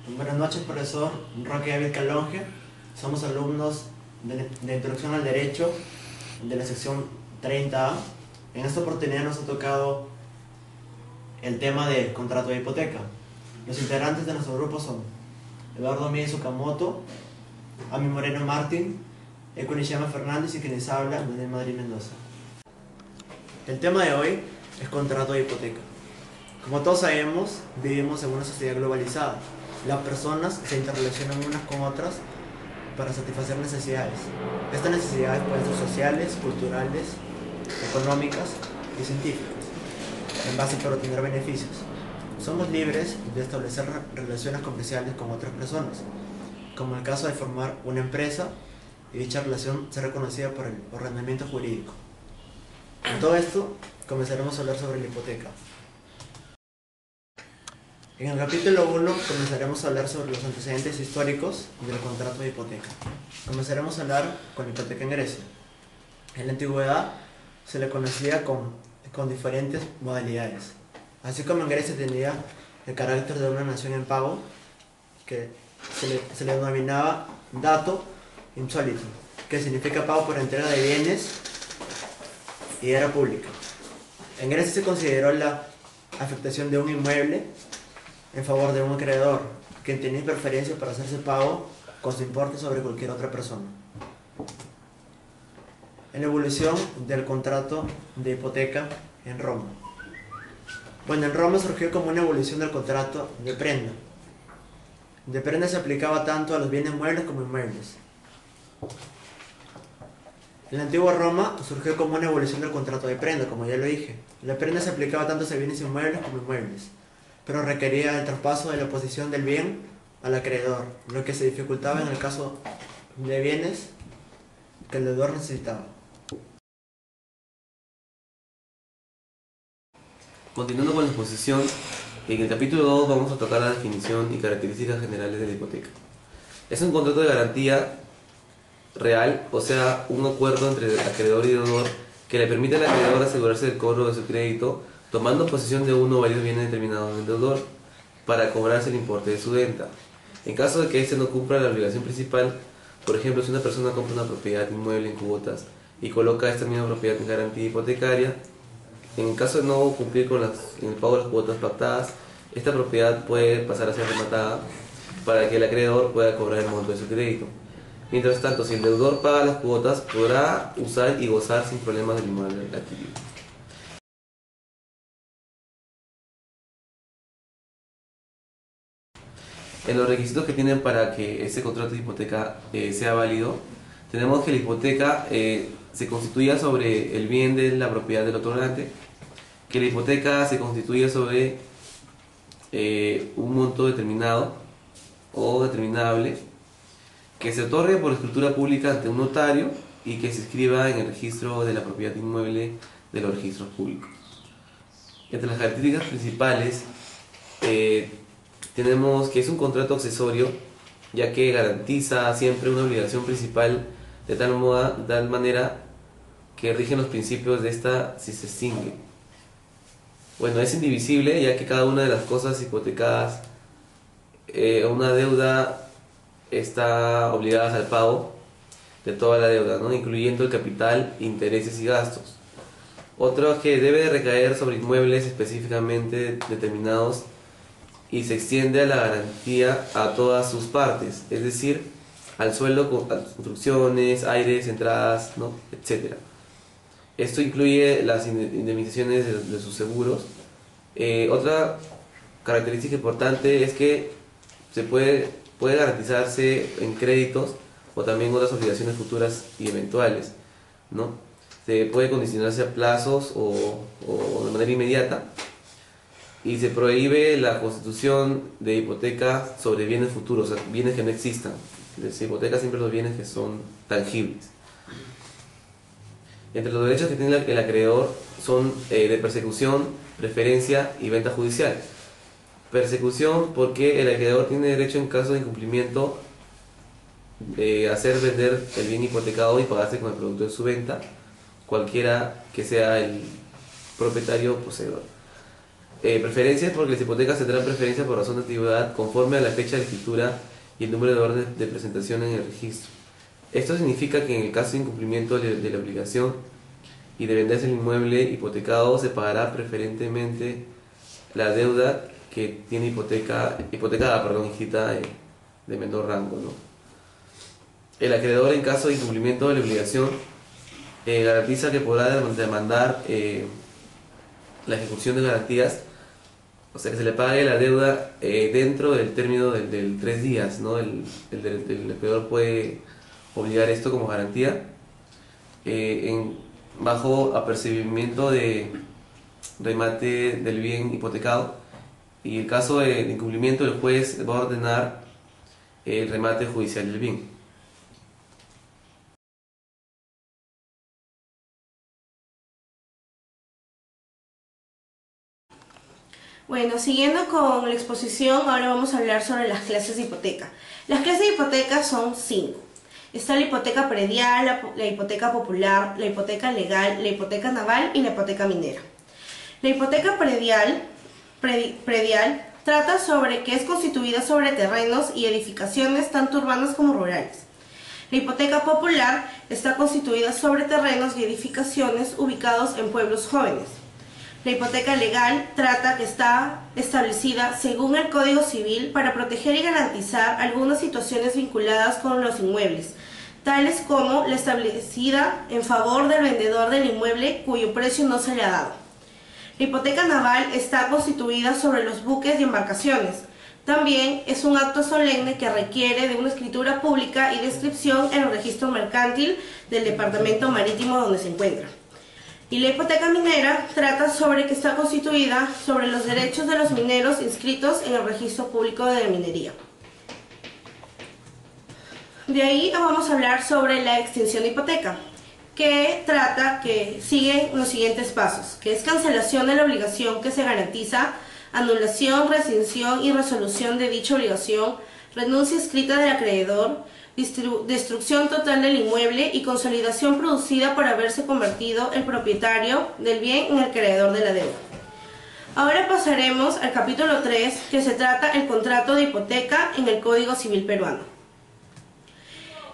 Buenas noches, profesor Roque David Calonge. Somos alumnos de Introducción al Derecho de la sección 30A. En esta oportunidad nos ha tocado el tema del contrato de hipoteca. Los integrantes de nuestro grupo son Eduardo Miguel Okamoto, Ami Moreno Martín, Eko Nishiyama Fernández y quien les habla, Daniel Madrid Mendoza. El tema de hoy es contrato de hipoteca. Como todos sabemos, vivimos en una sociedad globalizada. Las personas se interrelacionan unas con otras para satisfacer necesidades. Estas necesidades pueden ser sociales, culturales, económicas y científicas, en base para obtener beneficios. Somos libres de establecer relaciones comerciales con otras personas, como el caso de formar una empresa y dicha relación ser reconocida por el ordenamiento jurídico. En todo esto, comenzaremos a hablar sobre la hipoteca. En el capítulo 1 comenzaremos a hablar sobre los antecedentes históricos del contrato de hipoteca. Comenzaremos a hablar con la hipoteca en Grecia. En la antigüedad se le conocía con diferentes modalidades. Así como en Grecia tenía el carácter de una nación en pago, que se le denominaba dato insólito, que significa pago por entrega de bienes y era pública. En Grecia se consideró la afectación de un inmueble en favor de un acreedor, quien tenía preferencia para hacerse pago con su importe sobre cualquier otra persona. En la evolución del contrato de hipoteca en Roma. Bueno, en Roma surgió como una evolución del contrato de prenda. De prenda se aplicaba tanto a los bienes muebles como inmuebles. En la antigua Roma surgió como una evolución del contrato de prenda, como ya lo dije. La prenda se aplicaba tanto a bienes inmuebles como inmuebles, pero requería el traspaso de la posesión del bien al acreedor, lo que se dificultaba en el caso de bienes que el deudor necesitaba. Continuando con la exposición, en el capítulo 2 vamos a tocar la definición y características generales de la hipoteca. Es un contrato de garantía real, o sea, un acuerdo entre acreedor y deudor que le permite al acreedor asegurarse del cobro de su crédito tomando posesión de uno o varios bienes determinados del deudor para cobrarse el importe de su venta. En caso de que éste no cumpla la obligación principal, por ejemplo, si una persona compra una propiedad inmueble en cuotas y coloca esta misma propiedad en garantía hipotecaria, en caso de no cumplir con el pago de las cuotas pactadas, esta propiedad puede pasar a ser rematada para que el acreedor pueda cobrar el monto de su crédito. Mientras tanto, si el deudor paga las cuotas, podrá usar y gozar sin problemas del inmueble adquirido. En los requisitos que tienen para que este contrato de hipoteca sea válido, tenemos que la hipoteca se constituya sobre el bien de la propiedad del otorgante, que la hipoteca se constituya sobre un monto determinado o determinable, que se otorgue por escritura pública ante un notario y que se inscriba en el registro de la propiedad inmueble de los registros públicos. Entre las características principales tenemos que es un contrato accesorio, ya que garantiza siempre una obligación principal de tal manera que rigen los principios de esta si se extingue. Bueno, es indivisible, ya que cada una de las cosas hipotecadas a una deuda está obligada al pago de toda la deuda, ¿no? Incluyendo el capital, intereses y gastos. Otro que debe de recaer sobre inmuebles específicamente determinados y se extiende a la garantía a todas sus partes, es decir, al suelo, a construcciones, aires, entradas, ¿no? Etc. Esto incluye las indemnizaciones de sus seguros. Otra característica importante es que se puede garantizarse en créditos o también otras obligaciones futuras y eventuales, ¿no? Se puede condicionarse a plazos o de manera inmediata. Y se prohíbe la constitución de hipoteca sobre bienes futuros, o sea, bienes que no existan. Se hipoteca siempre los bienes que son tangibles. Entre los derechos que tiene el acreedor son de persecución, preferencia y venta judicial. Persecución porque el acreedor tiene derecho en caso de incumplimiento de hacer vender el bien hipotecado y pagarse con el producto de su venta, cualquiera que sea el propietario o poseedor. preferencias porque las hipotecas tendrán preferencia por razón de antigüedad conforme a la fecha de escritura y el número de orden de presentación en el registro. Esto significa que en el caso de incumplimiento de la obligación y de venderse el inmueble hipotecado, se pagará preferentemente la deuda que tiene inscrita de menor rango, ¿no? El acreedor, en caso de incumplimiento de la obligación, garantiza que podrá demandar la ejecución de garantías, o sea que se le pague la deuda dentro del término del 3 días, ¿no? El acreedor puede obligar esto como garantía bajo apercibimiento de remate del bien hipotecado, y en caso de incumplimiento el juez va a ordenar el remate judicial del bien. Bueno, siguiendo con la exposición, ahora vamos a hablar sobre las clases de hipoteca. Las clases de hipoteca son 5. Está la hipoteca predial, la hipoteca popular, la hipoteca legal, la hipoteca naval y la hipoteca minera. La hipoteca predial trata sobre que es constituida sobre terrenos y edificaciones tanto urbanas como rurales. La hipoteca popular está constituida sobre terrenos y edificaciones ubicados en pueblos jóvenes. La hipoteca legal trata que está establecida según el Código Civil para proteger y garantizar algunas situaciones vinculadas con los inmuebles, tales como la establecida en favor del vendedor del inmueble cuyo precio no se le ha dado. La hipoteca naval está constituida sobre los buques y embarcaciones. También es un acto solemne que requiere de una escritura pública y de inscripción en el registro mercantil del departamento marítimo donde se encuentra. Y la hipoteca minera trata sobre que está constituida sobre los derechos de los mineros inscritos en el registro público de minería. De ahí vamos a hablar sobre la extinción de hipoteca, que sigue los siguientes pasos, que es cancelación de la obligación que se garantiza, anulación, rescisión y resolución de dicha obligación, renuncia escrita del acreedor, destrucción total del inmueble y consolidación producida por haberse convertido el propietario del bien en el acreedor de la deuda. Ahora pasaremos al capítulo 3, que se trata el contrato de hipoteca en el Código Civil peruano.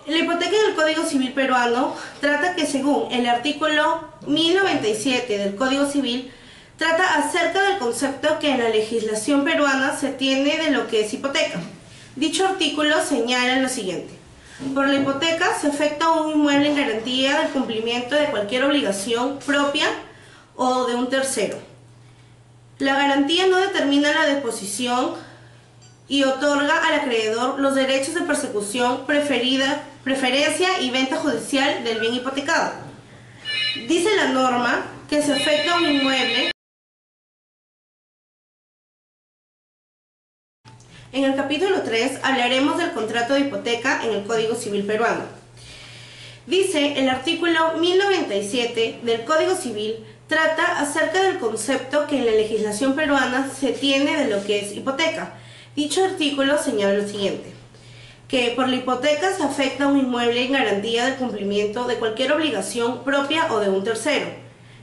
La hipoteca en el Código Civil peruano trata que, según el artículo 1097 del Código Civil, trata acerca del concepto que en la legislación peruana se tiene de lo que es hipoteca. Dicho artículo señala lo siguiente: por la hipoteca se afecta un inmueble en garantía del cumplimiento de cualquier obligación propia o de un tercero. La garantía no determina la disposición y otorga al acreedor los derechos de persecución, preferencia y venta judicial del bien hipotecado. Dice la norma que se afecta un inmueble. En el capítulo 3 hablaremos del contrato de hipoteca en el Código Civil peruano. Dice el artículo 1097 del Código Civil trata acerca del concepto que en la legislación peruana se tiene de lo que es hipoteca. Dicho artículo señala lo siguiente: que por la hipoteca se afecta un inmueble en garantía del cumplimiento de cualquier obligación propia o de un tercero.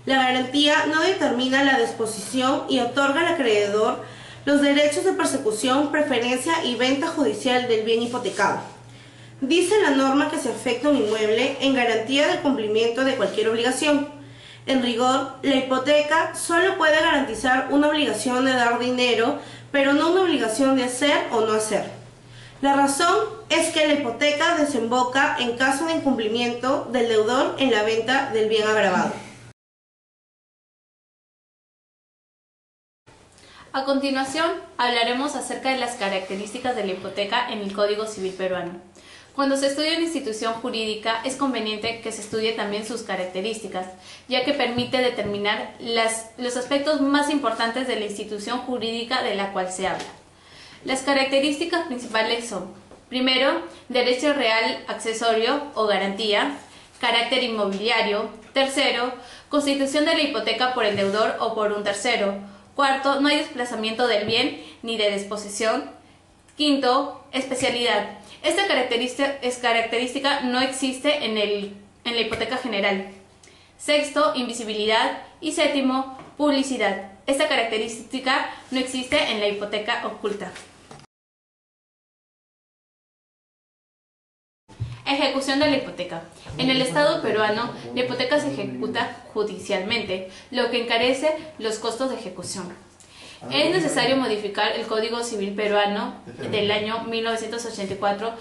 La garantía no determina la disposición y otorga al acreedor los derechos de persecución, preferencia y venta judicial del bien hipotecado. Dice la norma que se afecta un inmueble en garantía del cumplimiento de cualquier obligación. En rigor, la hipoteca solo puede garantizar una obligación de dar dinero, pero no una obligación de hacer o no hacer. La razón es que la hipoteca desemboca en caso de incumplimiento del deudor en la venta del bien agravado. A continuación, hablaremos acerca de las características de la hipoteca en el Código Civil peruano. Cuando se estudia una institución jurídica, es conveniente que se estudie también sus características, ya que permite determinar los aspectos más importantes de la institución jurídica de la cual se habla. Las características principales son: primero, derecho real accesorio o garantía; carácter inmobiliario; tercero, constitución de la hipoteca por el deudor o por un tercero; cuarto, no hay desplazamiento del bien ni de disposición; quinto, especialidad. Esta característica no existe en la hipoteca general. Sexto, invisibilidad. Y séptimo, publicidad. Esta característica no existe en la hipoteca oculta. Ejecución de la hipoteca. En el Estado peruano, la hipoteca se ejecuta judicialmente, lo que encarece los costos de ejecución. Es necesario modificar el Código Civil peruano del año 1984,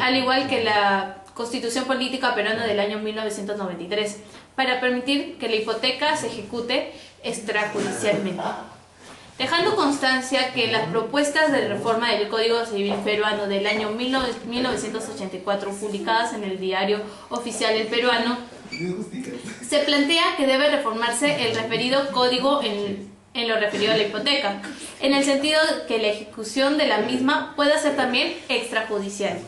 al igual que la Constitución Política peruana del año 1993, para permitir que la hipoteca se ejecute extrajudicialmente. Dejando constancia que las propuestas de reforma del Código Civil peruano del año 1984, publicadas en el Diario Oficial del Peruano, se plantea que debe reformarse el referido código en lo referido a la hipoteca, en el sentido que la ejecución de la misma pueda ser también extrajudicial.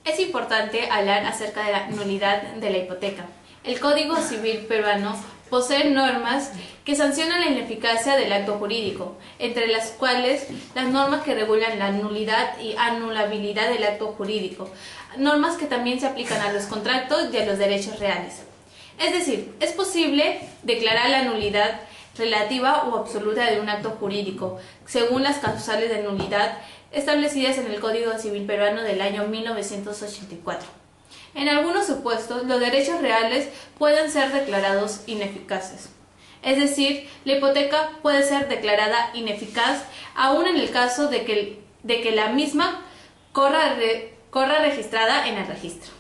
Es importante hablar acerca de la nulidad de la hipoteca. El Código Civil peruano posee normas que sancionan la ineficacia del acto jurídico, entre las cuales las normas que regulan la nulidad y anulabilidad del acto jurídico, normas que también se aplican a los contratos y a los derechos reales. Es decir, es posible declarar la nulidad relativa o absoluta de un acto jurídico, según las causales de nulidad establecidas en el Código Civil peruano del año 1984. En algunos supuestos, los derechos reales pueden ser declarados ineficaces. Es decir, la hipoteca puede ser declarada ineficaz aún en el caso de que la misma corra registrada en el registro.